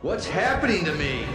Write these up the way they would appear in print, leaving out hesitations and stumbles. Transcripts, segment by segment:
What's happening to me?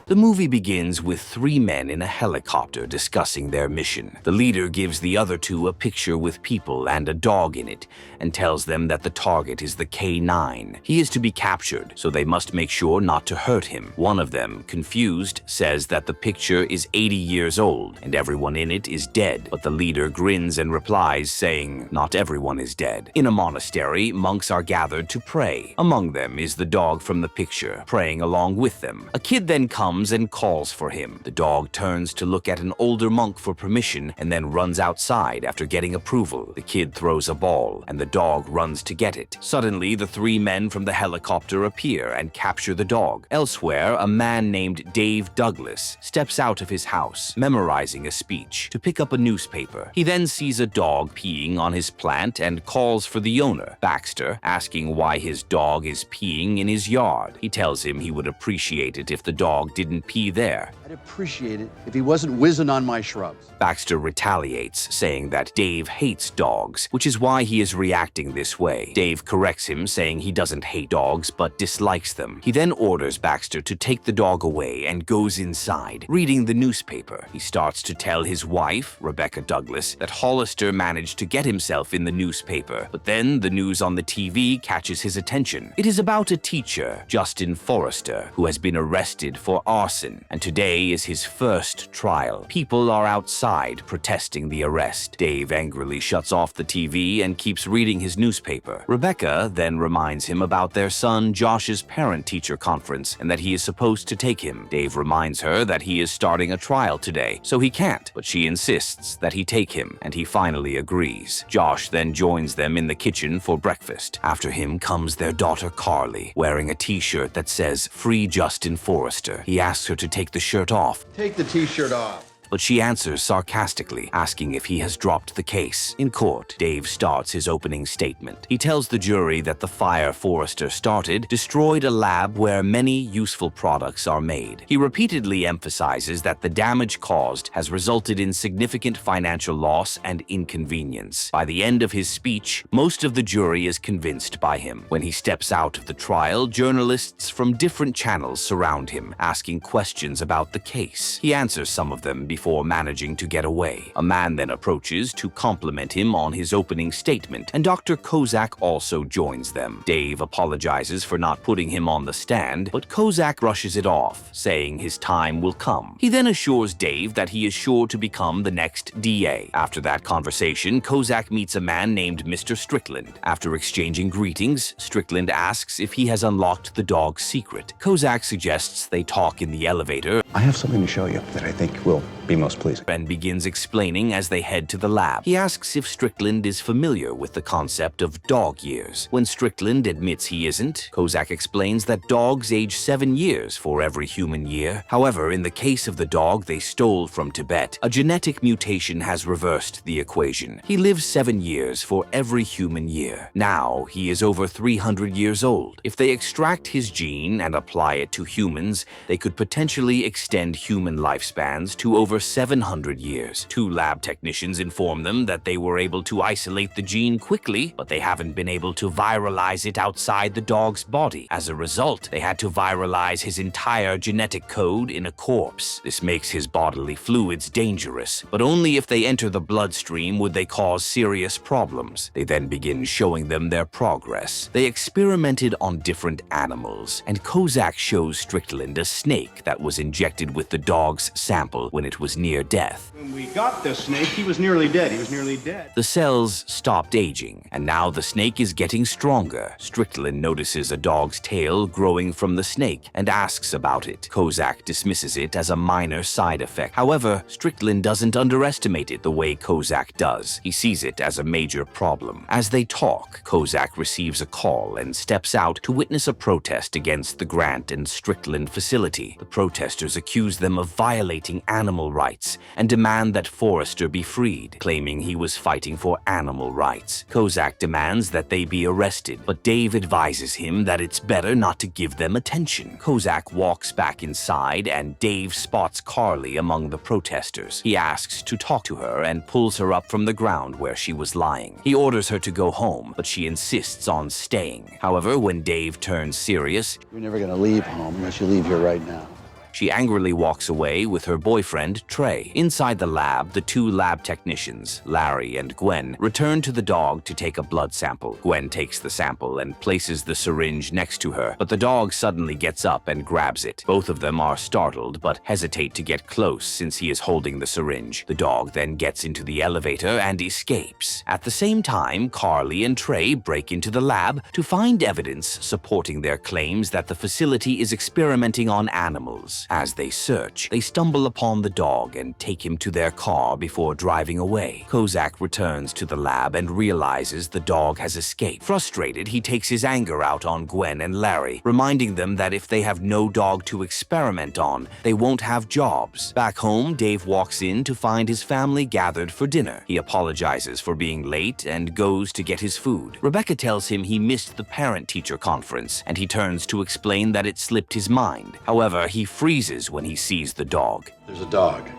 The movie begins with three men in a helicopter discussing their mission. The leader gives the other two a picture with people and a dog in it and tells them that the target is the K9. He is to be captured, so they must make sure not to hurt him. One of them, confused, says that the picture is 80 years old and everyone in it is dead, but the leader grins and replies saying, "Not everyone is dead." In a monastery, monks are gathered to pray. Among them is the dog from the picture, praying along with them. A kid then comes and calls for him. The dog turns to look at an older monk for permission and then runs outside after getting approval. The kid throws a ball and the dog runs to get it. Suddenly, the three men from the helicopter appear and capture the dog. Elsewhere, a man named Dave Douglas steps out of his house, memorizing a speech, to pick up a newspaper. He then sees a dog peeing on his plant and calls for the owner, Baxter, asking why his dog is peeing in his yard. He tells him he would appreciate it if the dog didn't pee there. I'd appreciate it if he wasn't whizzing on my shrubs. Baxter retaliates, saying that Dave hates dogs, which is why he is reacting this way. Dave corrects him, saying he doesn't hate dogs but dislikes them. He then orders Baxter to take the dog away and goes inside, reading the newspaper. He starts to tell his wife, Rebecca Douglas, that Hollister managed to get himself in the newspaper, but then the news on the TV catches his attention. It is about a teacher, Justin Forrester, who has been arrested for arson, and today is his first trial. People are outside protesting the arrest. Dave angrily shuts off the TV and keeps reading his newspaper. Rebecca then reminds him about their son Josh's parent-teacher conference and that he is supposed to take him. Dave reminds her that he is starting a trial today, so he can't, but she insists that he take him, and he finally agrees. Josh then joins them in the kitchen for breakfast. After him comes their daughter Carly, wearing a t-shirt that says "Free Justin Forrester." He asks her to take the shirt off. Take the t-shirt off. But she answers sarcastically, asking if he has dropped the case. In court, Dave starts his opening statement. He tells the jury that the fire Forrester started destroyed a lab where many useful products are made. He repeatedly emphasizes that the damage caused has resulted in significant financial loss and inconvenience. By the end of his speech, most of the jury is convinced by him. When he steps out of the trial, journalists from different channels surround him, asking questions about the case. He answers some of them before managing to get away. A man then approaches to compliment him on his opening statement, and Dr. Kozak also joins them. Dave apologizes for not putting him on the stand, but Kozak brushes it off, saying his time will come. He then assures Dave that he is sure to become the next DA. After that conversation, Kozak meets a man named Mr. Strickland. After exchanging greetings, Strickland asks if he has unlocked the dog's secret. Kozak suggests they talk in the elevator. I have something to show you that I think will be most pleasing. Ben begins explaining as they head to the lab. He asks if Strickland is familiar with the concept of dog years. When Strickland admits he isn't, Kozak explains that dogs age 7 years for every human year. However, in the case of the dog they stole from Tibet, a genetic mutation has reversed the equation. He lives 7 years for every human year. Now, he is over 300 years old. If they extract his gene and apply it to humans, they could potentially extend human lifespans to over 700 years. Two lab technicians inform them that they were able to isolate the gene quickly, but they haven't been able to viralize it outside the dog's body. As a result, they had to viralize his entire genetic code in a corpse. This makes his bodily fluids dangerous, but only if they enter the bloodstream would they cause serious problems. They then begin showing them their progress. They experimented on different animals, and Kozak shows Strickland a snake that was injected with the dog's sample when it was near death. When we got the snake, he was nearly dead. The cells stopped aging, and now the snake is getting stronger. Strickland notices a dog's tail growing from the snake and asks about it. Kozak dismisses it as a minor side effect. However, Strickland doesn't underestimate it the way Kozak does. He sees it as a major problem. As they talk, Kozak receives a call and steps out to witness a protest against the Grant and Strickland facility. The protesters accuse them of violating animal animal rights and demand that Forrester be freed, claiming he was fighting for animal rights. Kozak demands that they be arrested, but Dave advises him that it's better not to give them attention. Kozak walks back inside and Dave spots Carly among the protesters. He asks to talk to her and pulls her up from the ground where she was lying. He orders her to go home, but she insists on staying. However, when Dave turns serious, You're never going to leave home unless you leave here right now. she angrily walks away with her boyfriend, Trey. Inside the lab, the two lab technicians, Larry and Gwen, return to the dog to take a blood sample. Gwen takes the sample and places the syringe next to her, but the dog suddenly gets up and grabs it. Both of them are startled, but hesitate to get close since he is holding the syringe. The dog then gets into the elevator and escapes. At the same time, Carly and Trey break into the lab to find evidence supporting their claims that the facility is experimenting on animals. As they search, they stumble upon the dog and take him to their car before driving away. Kozak returns to the lab and realizes the dog has escaped. Frustrated, he takes his anger out on Gwen and Larry, reminding them that if they have no dog to experiment on, they won't have jobs. Back home, Dave walks in to find his family gathered for dinner. He apologizes for being late and goes to get his food. Rebecca tells him he missed the parent-teacher conference, and he turns to explain that it slipped his mind. However, he freezes when he sees the dog. There's a dog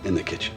in the kitchen.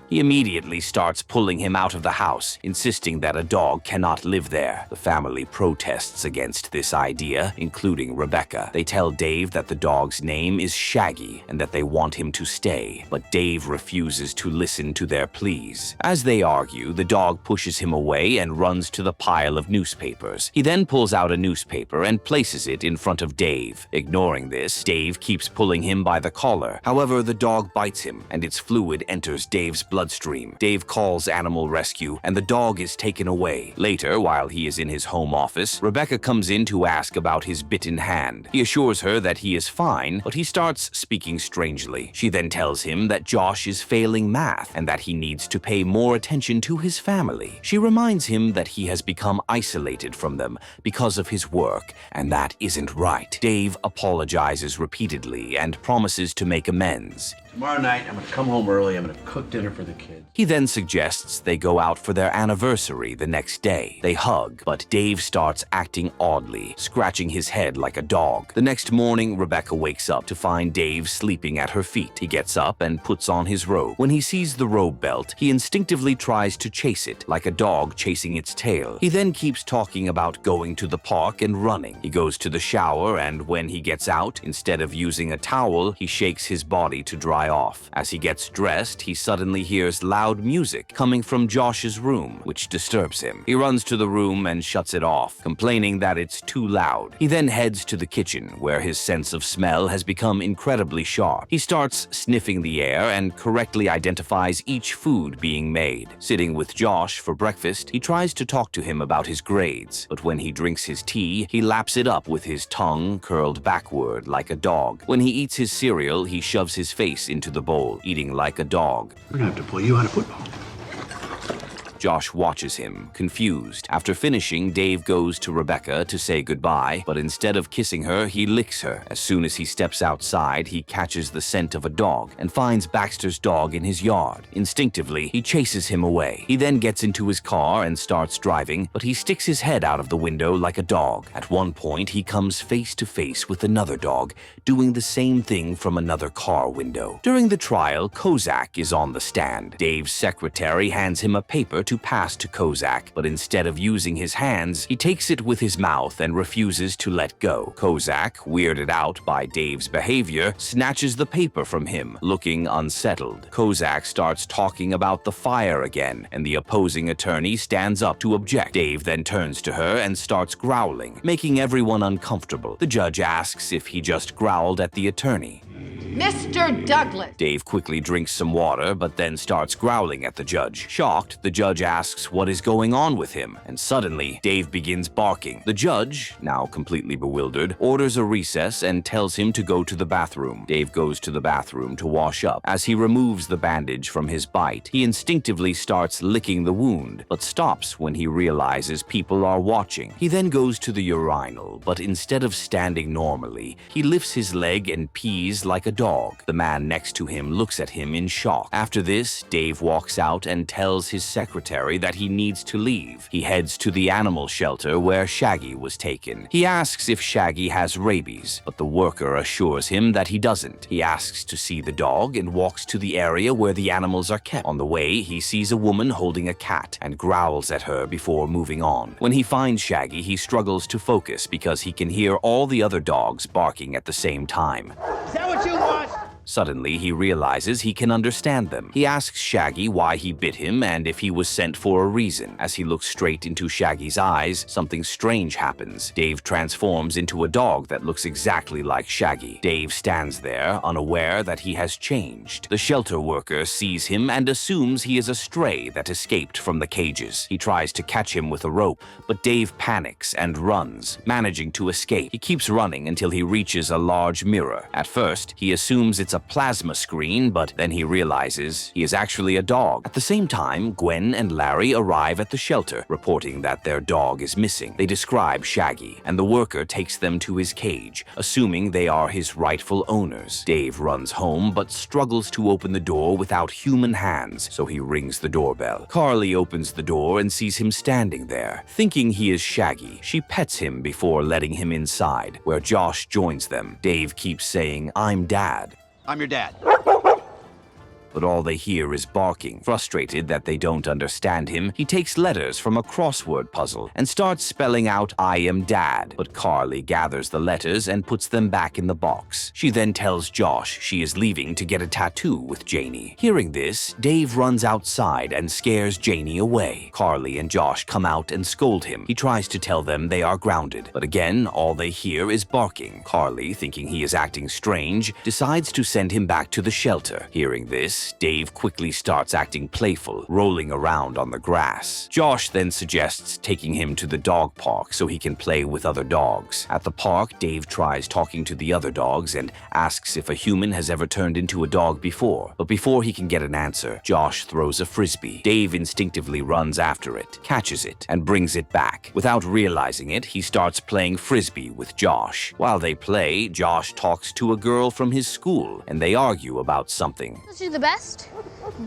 He immediately starts pulling him out of the house, insisting that a dog cannot live there. The family protests against this idea, including Rebecca. They tell Dave that the dog's name is Shaggy and that they want him to stay, but Dave refuses to listen to their pleas. As they argue, the dog pushes him away and runs to the pile of newspapers. He then pulls out a newspaper and places it in front of Dave. Ignoring this, Dave keeps pulling him by the collar. However, the dog bites him, and its fluid enters Dave's bloodstream. Dave calls animal rescue, and the dog is taken away. Later, while he is in his home office, Rebecca comes in to ask about his bitten hand. He assures her that he is fine, but he starts speaking strangely. She then tells him that Josh is failing math and that he needs to pay more attention to his family. She reminds him that he has become isolated from them because of his work, and that isn't right. Dave apologizes repeatedly and promises to make amends. Tomorrow night, I'm going to come home early. I'm going to cook dinner for the kids. He then suggests they go out for their anniversary the next day. They hug, but Dave starts acting oddly, scratching his head like a dog. The next morning, Rebecca wakes up to find Dave sleeping at her feet. He gets up and puts on his robe. When he sees the robe belt, he instinctively tries to chase it, like a dog chasing its tail. He then keeps talking about going to the park and running. He goes to the shower, and when he gets out, instead of using a towel, he shakes his body to dry off. As he gets dressed, he suddenly hears loud music coming from Josh's room, which disturbs him. He runs to the room and shuts it off, complaining that it's too loud. He then heads to the kitchen, where his sense of smell has become incredibly sharp. He starts sniffing the air and correctly identifies each food being made. Sitting with Josh for breakfast, he tries to talk to him about his grades, but when he drinks his tea, he laps it up with his tongue curled backward like a dog. When he eats his cereal, he shoves his face into the bowl, eating like a dog. We're going to have to pull you out of football. Josh watches him, confused. After finishing, Dave goes to Rebecca to say goodbye, but instead of kissing her, he licks her. As soon as he steps outside, he catches the scent of a dog and finds Baxter's dog in his yard. Instinctively, he chases him away. He then gets into his car and starts driving, but he sticks his head out of the window like a dog. At one point, he comes face to face with another dog, doing the same thing from another car window. During the trial, Kozak is on the stand. Dave's secretary hands him a paper to pass to Kozak, but instead of using his hands, he takes it with his mouth and refuses to let go. Kozak, weirded out by Dave's behavior, snatches the paper from him, looking unsettled. Kozak starts talking about the fire again, and the opposing attorney stands up to object. Dave then turns to her and starts growling, making everyone uncomfortable. The judge asks if he just growled at the attorney. Mr. Douglas! Dave quickly drinks some water, but then starts growling at the judge. Shocked, the judge asks what is going on with him, and suddenly, Dave begins barking. The judge, now completely bewildered, orders a recess and tells him to go to the bathroom. Dave goes to the bathroom to wash up. As he removes the bandage from his bite, he instinctively starts licking the wound, but stops when he realizes people are watching. He then goes to the urinal, but instead of standing normally, he lifts his leg and pees like a dog. The man next to him looks at him in shock. After this, Dave walks out and tells his secretary that he needs to leave. He heads to the animal shelter where Shaggy was taken. He asks if Shaggy has rabies, but the worker assures him that he doesn't. He asks to see the dog and walks to the area where the animals are kept. On the way, he sees a woman holding a cat and growls at her before moving on. When he finds Shaggy, he struggles to focus because he can hear all the other dogs barking at the same time. Is that what you want? Suddenly, he realizes he can understand them. He asks Shaggy why he bit him and if he was sent for a reason. As he looks straight into Shaggy's eyes, something strange happens. Dave transforms into a dog that looks exactly like Shaggy. Dave stands there, unaware that he has changed. The shelter worker sees him and assumes he is a stray that escaped from the cages. He tries to catch him with a rope, but Dave panics and runs, managing to escape. He keeps running until he reaches a large mirror. At first, he assumes it's a plasma screen, but then he realizes he is actually a dog. At the same time, Gwen and Larry arrive at the shelter, reporting that their dog is missing. They describe Shaggy, and the worker takes them to his cage, assuming they are his rightful owners. Dave runs home, but struggles to open the door without human hands, so he rings the doorbell. Carly opens the door and sees him standing there. Thinking he is Shaggy, she pets him before letting him inside, where Josh joins them. Dave keeps saying, "I'm Dad." I'm your dad. But all they hear is barking. Frustrated that they don't understand him, he takes letters from a crossword puzzle and starts spelling out "I am Dad." But Carly gathers the letters and puts them back in the box. She then tells Josh she is leaving to get a tattoo with Janie. Hearing this, Dave runs outside and scares Janie away. Carly and Josh come out and scold him. He tries to tell them they are grounded, but again, all they hear is barking. Carly, thinking he is acting strange, decides to send him back to the shelter. Hearing this, Dave quickly starts acting playful, rolling around on the grass. Josh then suggests taking him to the dog park so he can play with other dogs. At the park, Dave tries talking to the other dogs and asks if a human has ever turned into a dog before. But before he can get an answer, Josh throws a frisbee. Dave instinctively runs after it, catches it, and brings it back. Without realizing it, he starts playing frisbee with Josh. While they play, Josh talks to a girl from his school, and they argue about something. Unless you're the best,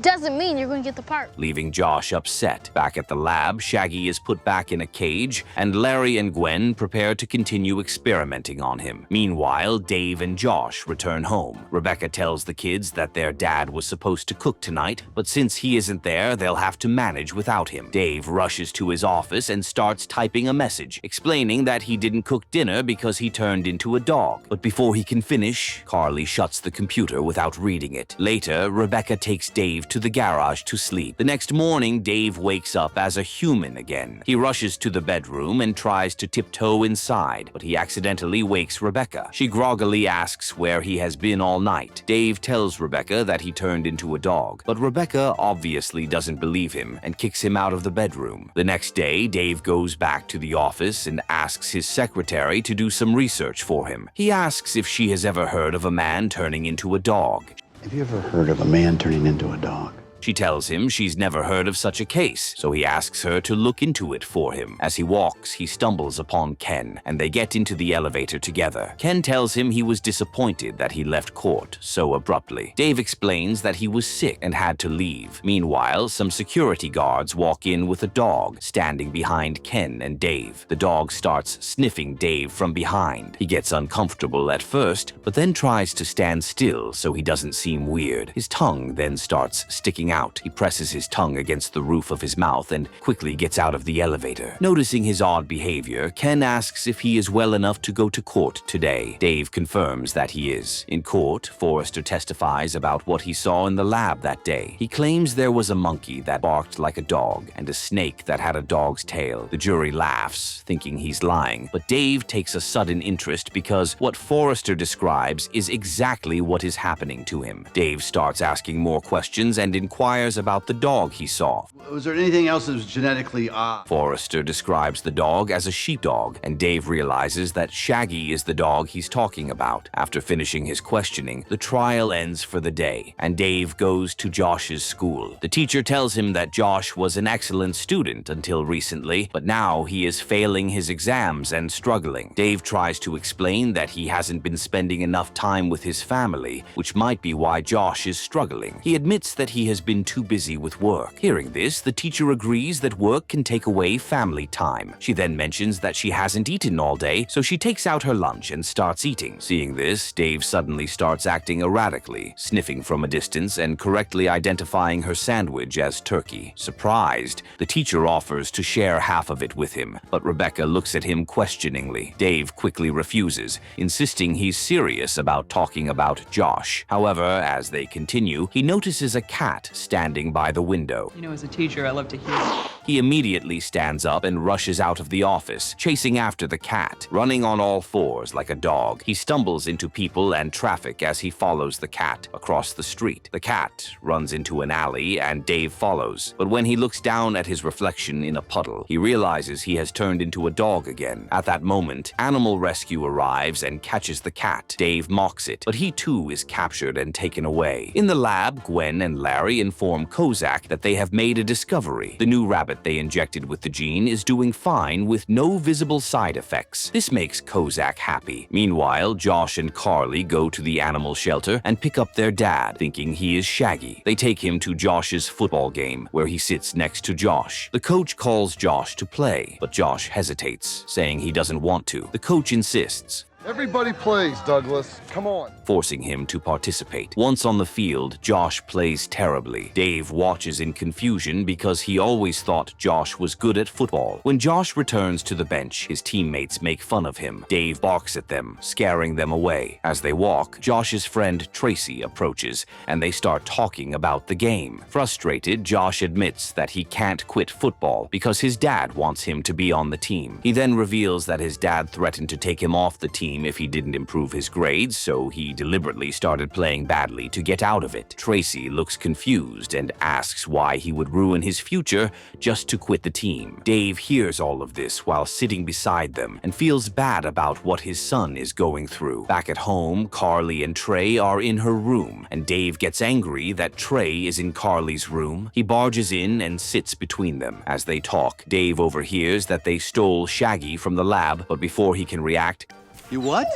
doesn't mean you're going to get the part. Leaving Josh upset. Back at the lab, Shaggy is put back in a cage, and Larry and Gwen prepare to continue experimenting on him. Meanwhile, Dave and Josh return home. Rebecca tells the kids that their dad was supposed to cook tonight, but since he isn't there, they'll have to manage without him. Dave rushes to his office and starts typing a message, explaining that he didn't cook dinner because he turned into a dog. But before he can finish, Carly shuts the computer without reading it. Later, Rebecca takes Dave to the garage to sleep. The next morning, Dave wakes up as a human again. He rushes to the bedroom and tries to tiptoe inside, but he accidentally wakes Rebecca. She groggily asks where he has been all night. Dave tells Rebecca that he turned into a dog, but Rebecca obviously doesn't believe him and kicks him out of the bedroom. The next day, Dave goes back to the office and asks his secretary to do some research for him. He asks if she has ever heard of a man turning into a dog. Have you ever heard of a man turning into a dog? She tells him she's never heard of such a case, so he asks her to look into it for him. As he walks, he stumbles upon Ken, and they get into the elevator together. Ken tells him he was disappointed that he left court so abruptly. Dave explains that he was sick and had to leave. Meanwhile, some security guards walk in with a dog standing behind Ken and Dave. The dog starts sniffing Dave from behind. He gets uncomfortable at first, but then tries to stand still so he doesn't seem weird. His tongue then starts sticking out. He presses his tongue against the roof of his mouth and quickly gets out of the elevator. Noticing his odd behavior, Ken asks if he is well enough to go to court today. Dave confirms that he is. In court, Forrester testifies about what he saw in the lab that day. He claims there was a monkey that barked like a dog and a snake that had a dog's tail. The jury laughs, thinking he's lying, but Dave takes a sudden interest because what Forrester describes is exactly what is happening to him. Dave starts asking more questions and inquires inquires about the dog he saw. Was there anything else that was genetically odd? Forrester describes the dog as a sheepdog, and Dave realizes that Shaggy is the dog he's talking about. After finishing his questioning, the trial ends for the day, and Dave goes to Josh's school. The teacher tells him that Josh was an excellent student until recently, but now he is failing his exams and struggling. Dave tries to explain that he hasn't been spending enough time with his family, which might be why Josh is struggling. He admits that he has been too busy with work. Hearing this, the teacher agrees that work can take away family time. She then mentions that she hasn't eaten all day, so she takes out her lunch and starts eating. Seeing this, Dave suddenly starts acting erratically, sniffing from a distance and correctly identifying her sandwich as turkey. Surprised, the teacher offers to share half of it with him, but Rebecca looks at him questioningly. Dave quickly refuses, insisting he's serious about talking about Josh. However, as they continue, he notices a cat standing by the window. You know, as a teacher, I love to hear. He immediately stands up and rushes out of the office, chasing after the cat. Running on all fours like a dog, he stumbles into people and traffic as he follows the cat across the street. The cat runs into an alley and Dave follows, but when he looks down at his reflection in a puddle, he realizes he has turned into a dog again. At that moment, animal rescue arrives and catches the cat. Dave mocks it, but he too is captured and taken away. In the lab, Gwen and Larry inform Kozak that they have made a discovery. The new rabbit they injected with the gene is doing fine with no visible side effects. This makes Kozak happy. Meanwhile, Josh and Carly go to the animal shelter and pick up their dad, thinking he is Shaggy. They take him to Josh's football game, where he sits next to Josh. The coach calls Josh to play, but Josh hesitates, saying he doesn't want to. The coach insists, Everybody plays, Douglas. Come on. forcing him to participate. Once on the field, Josh plays terribly. Dave watches in confusion because he always thought Josh was good at football. When Josh returns to the bench, his teammates make fun of him. Dave barks at them, scaring them away. As they walk, Josh's friend Tracy approaches, and they start talking about the game. Frustrated, Josh admits that he can't quit football because his dad wants him to be on the team. He then reveals that his dad threatened to take him off the team if he didn't improve his grades, so he deliberately started playing badly to get out of it. Tracy looks confused and asks why he would ruin his future just to quit the team. Dave hears all of this while sitting beside them and feels bad about what his son is going through. Back at home, Carly and Trey are in her room, and Dave gets angry that Trey is in Carly's room. He barges in and sits between them. As they talk, Dave overhears that they stole Shaggy from the lab, but before he can react, You what?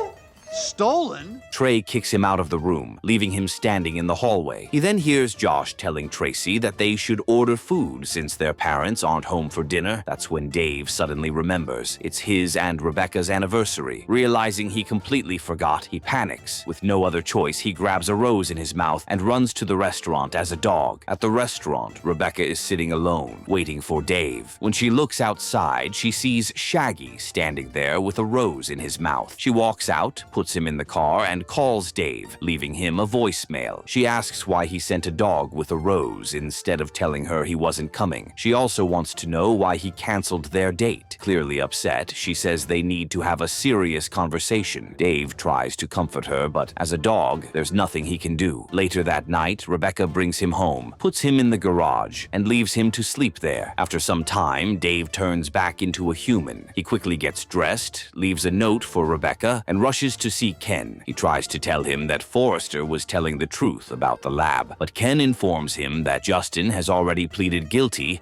Stolen? Trey kicks him out of the room, leaving him standing in the hallway. He then hears Josh telling Tracy that they should order food since their parents aren't home for dinner. That's when Dave suddenly remembers it's his and Rebecca's anniversary. Realizing he completely forgot, he panics. With no other choice, he grabs a rose in his mouth and runs to the restaurant as a dog. At the restaurant, Rebecca is sitting alone, waiting for Dave. When she looks outside, she sees Shaggy standing there with a rose in his mouth. She walks out, puts him in the car, and calls Dave, leaving him a voicemail. She asks why he sent a dog with a rose instead of telling her he wasn't coming. She also wants to know why he canceled their date. Clearly upset, she says they need to have a serious conversation. Dave tries to comfort her, but as a dog, there's nothing he can do. Later that night, Rebecca brings him home, puts him in the garage, and leaves him to sleep there. After some time, Dave turns back into a human. He quickly gets dressed, leaves a note for Rebecca, and rushes to see Ken. He tries to tell him that Forrester was telling the truth about the lab, but Ken informs him that Justin has already pleaded guilty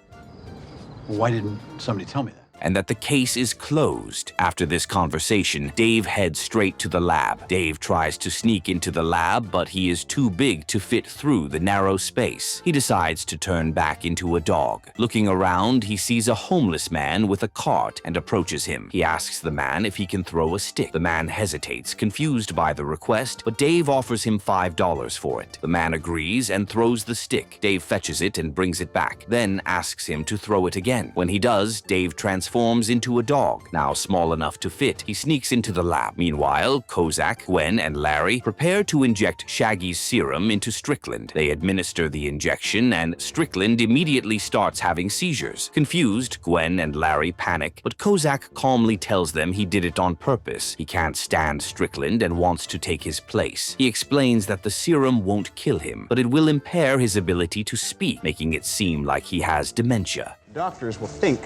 Why didn't somebody tell me that? and that the case is closed. After this conversation, Dave heads straight to the lab. Dave tries to sneak into the lab, but he is too big to fit through the narrow space. He decides to turn back into a dog. Looking around, he sees a homeless man with a cart and approaches him. He asks the man if he can throw a stick. The man hesitates, confused by the request, but Dave offers him $5 for it. The man agrees and throws the stick. Dave fetches it and brings it back, then asks him to throw it again. When he does, Dave transforms transforms into a dog, now small enough to fit. He sneaks into the lab. Meanwhile, Kozak, Gwen, and Larry prepare to inject Shaggy's serum into Strickland. They administer the injection, and Strickland immediately starts having seizures. Confused, Gwen and Larry panic, but Kozak calmly tells them he did it on purpose. He can't stand Strickland and wants to take his place. He explains that the serum won't kill him, but it will impair his ability to speak, making it seem like he has dementia. Doctors will think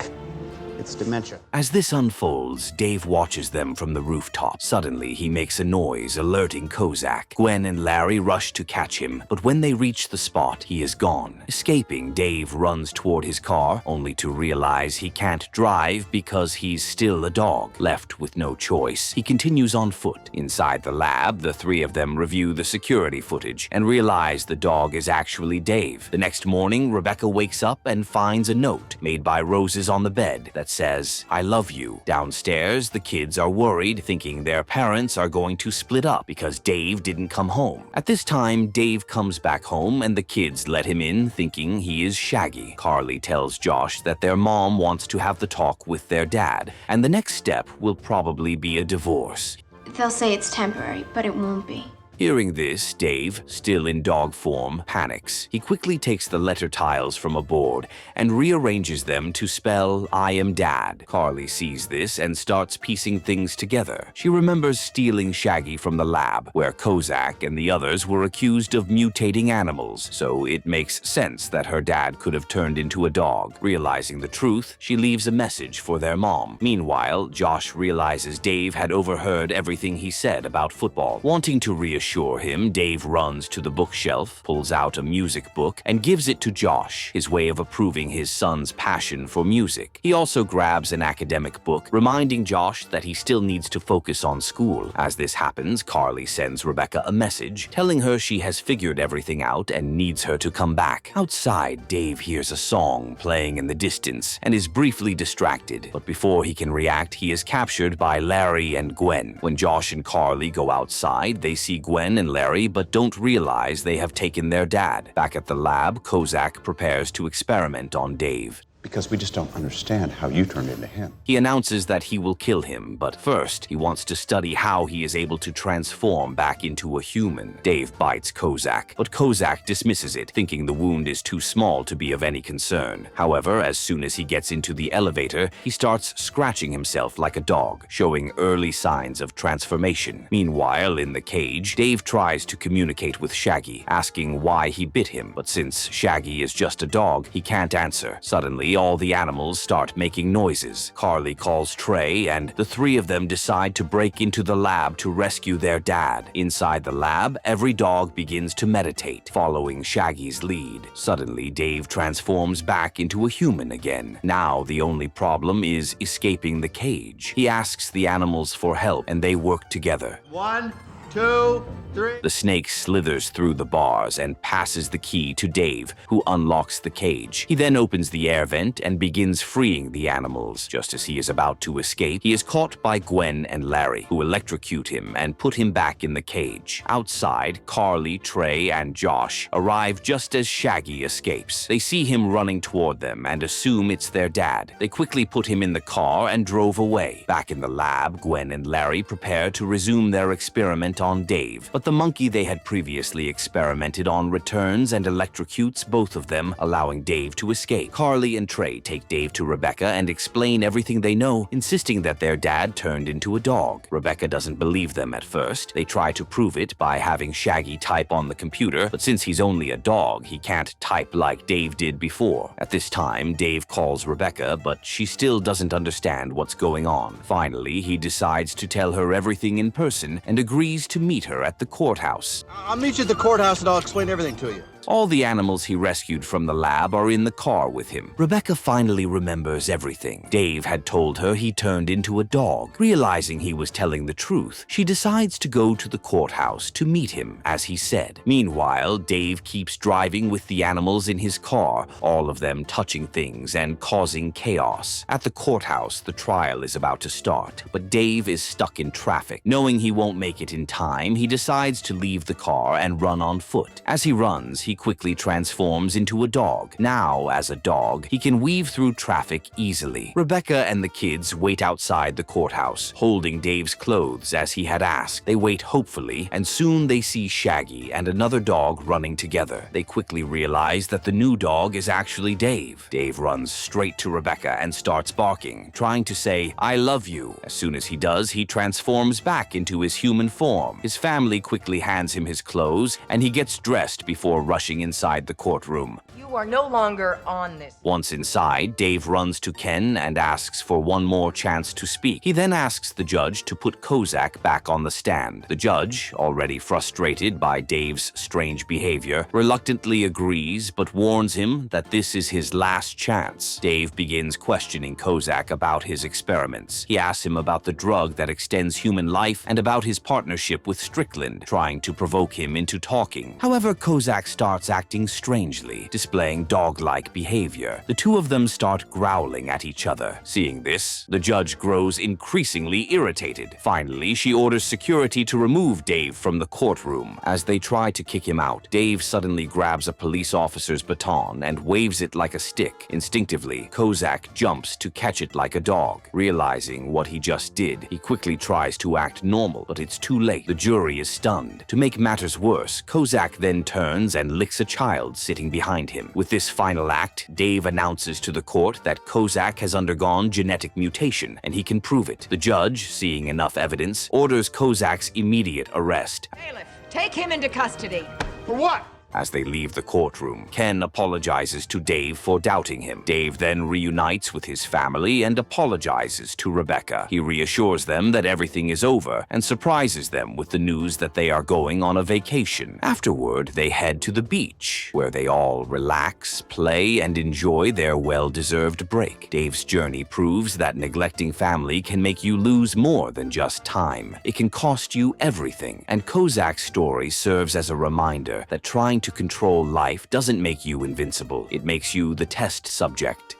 it's dementia. As this unfolds, Dave watches them from the rooftop. Suddenly, he makes a noise, alerting Kozak. Gwen and Larry rush to catch him, but when they reach the spot, he is gone. Escaping, Dave runs toward his car, only to realize he can't drive because he's still a dog. Left with no choice, he continues on foot. Inside the lab, the three of them review the security footage and realize the dog is actually Dave. The next morning, Rebecca wakes up and finds a note made by roses on the bed that says, "I love you." Downstairs, the kids are worried, thinking their parents are going to split up because Dave didn't come home. At this time, Dave comes back home and the kids let him in, thinking he is Shaggy. Carly tells Josh that their mom wants to have the talk with their dad, and the next step will probably be a divorce. They'll say it's temporary, but it won't be. Hearing this, Dave, still in dog form, panics. He quickly takes the letter tiles from a board and rearranges them to spell "I am Dad." Carly sees this and starts piecing things together. She remembers stealing Shaggy from the lab, where Kozak and the others were accused of mutating animals, so it makes sense that her dad could have turned into a dog. Realizing the truth, she leaves a message for their mom. Meanwhile, Josh realizes Dave had overheard everything he said about football. Wanting to reassure him, Dave runs to the bookshelf, pulls out a music book, and gives it to Josh, his way of approving his son's passion for music. He also grabs an academic book, reminding Josh that he still needs to focus on school. As this happens, Carly sends Rebecca a message, telling her she has figured everything out and needs her to come back. Outside, Dave hears a song playing in the distance and is briefly distracted, but before he can react, he is captured by Larry and Gwen. When Josh and Carly go outside, they see Gwen and Larry, but don't realize they have taken their dad. Back at the lab, Kozak prepares to experiment on Dave. Because we just don't understand how you turned into him. He announces that he will kill him, but first, he wants to study how he is able to transform back into a human. Dave bites Kozak, but Kozak dismisses it, thinking the wound is too small to be of any concern. However, as soon as he gets into the elevator, he starts scratching himself like a dog, showing early signs of transformation. Meanwhile, in the cage, Dave tries to communicate with Shaggy, asking why he bit him, but since Shaggy is just a dog, he can't answer. Suddenly, all the animals start making noises. Carly calls Trey, and the three of them decide to break into the lab to rescue their dad. Inside the lab, every dog begins to meditate, following Shaggy's lead. Suddenly, Dave transforms back into a human again. Now, the only problem is escaping the cage. He asks the animals for help, and they work together. 1, 2, 3. The snake slithers through the bars and passes the key to Dave, who unlocks the cage. He then opens the air vent and begins freeing the animals. Just as he is about to escape, he is caught by Gwen and Larry, who electrocute him and put him back in the cage. Outside, Carly, Trey, and Josh arrive just as Shaggy escapes. They see him running toward them and assume it's their dad. They quickly put him in the car and drove away. Back in the lab, Gwen and Larry prepare to resume their experiment on Dave, but the monkey they had previously experimented on returns and electrocutes both of them, allowing Dave to escape. Carly and Trey take Dave to Rebecca and explain everything they know, insisting that their dad turned into a dog. Rebecca doesn't believe them at first. They try to prove it by having Shaggy type on the computer, but since he's only a dog, he can't type like Dave did before. At this time, Dave calls Rebecca, but she still doesn't understand what's going on. Finally, he decides to tell her everything in person and agrees to meet her at the courthouse. I'll meet you at the courthouse and I'll explain everything to you. All the animals he rescued from the lab are in the car with him. Rebecca finally remembers everything. Dave had told her he turned into a dog. Realizing he was telling the truth, she decides to go to the courthouse to meet him, as he said. Meanwhile, Dave keeps driving with the animals in his car, all of them touching things and causing chaos. At the courthouse, the trial is about to start, but Dave is stuck in traffic. Knowing he won't make it in time, he decides to leave the car and run on foot. As he runs, he quickly transforms into a dog. Now, as a dog, he can weave through traffic easily. Rebecca and the kids wait outside the courthouse, holding Dave's clothes as he had asked. They wait hopefully, and soon they see Shaggy and another dog running together. They quickly realize that the new dog is actually Dave. Dave runs straight to Rebecca and starts barking, trying to say, "I love you." As soon as he does, he transforms back into his human form. His family quickly hands him his clothes, and he gets dressed before rushing inside the courtroom. You are no longer on this. Once inside, Dave runs to Ken and asks for one more chance to speak. He then asks the judge to put Kozak back on the stand. The judge, already frustrated by Dave's strange behavior, reluctantly agrees but warns him that this is his last chance. Dave begins questioning Kozak about his experiments. He asks him about the drug that extends human life and about his partnership with Strickland, trying to provoke him into talking. However, Kozak starts acting strangely, displaying dog-like behavior. The two of them start growling at each other. Seeing this, the judge grows increasingly irritated. Finally, she orders security to remove Dave from the courtroom. As they try to kick him out, Dave suddenly grabs a police officer's baton and waves it like a stick. Instinctively, Kozak jumps to catch it like a dog. Realizing what he just did, he quickly tries to act normal, but it's too late. The jury is stunned. To make matters worse, Kozak then turns and licks a child sitting behind him. With this final act, Dave announces to the court that Kozak has undergone genetic mutation, and he can prove it. The judge, seeing enough evidence, orders Kozak's immediate arrest. Bailiff, take him into custody. For what? As they leave the courtroom, Ken apologizes to Dave for doubting him. Dave then reunites with his family and apologizes to Rebecca. He reassures them that everything is over and surprises them with the news that they are going on a vacation. Afterward, they head to the beach, where they all relax, play, and enjoy their well-deserved break. Dave's journey proves that neglecting family can make you lose more than just time. It can cost you everything, and Kozak's story serves as a reminder that trying to control life doesn't make you invincible. It makes you the test subject.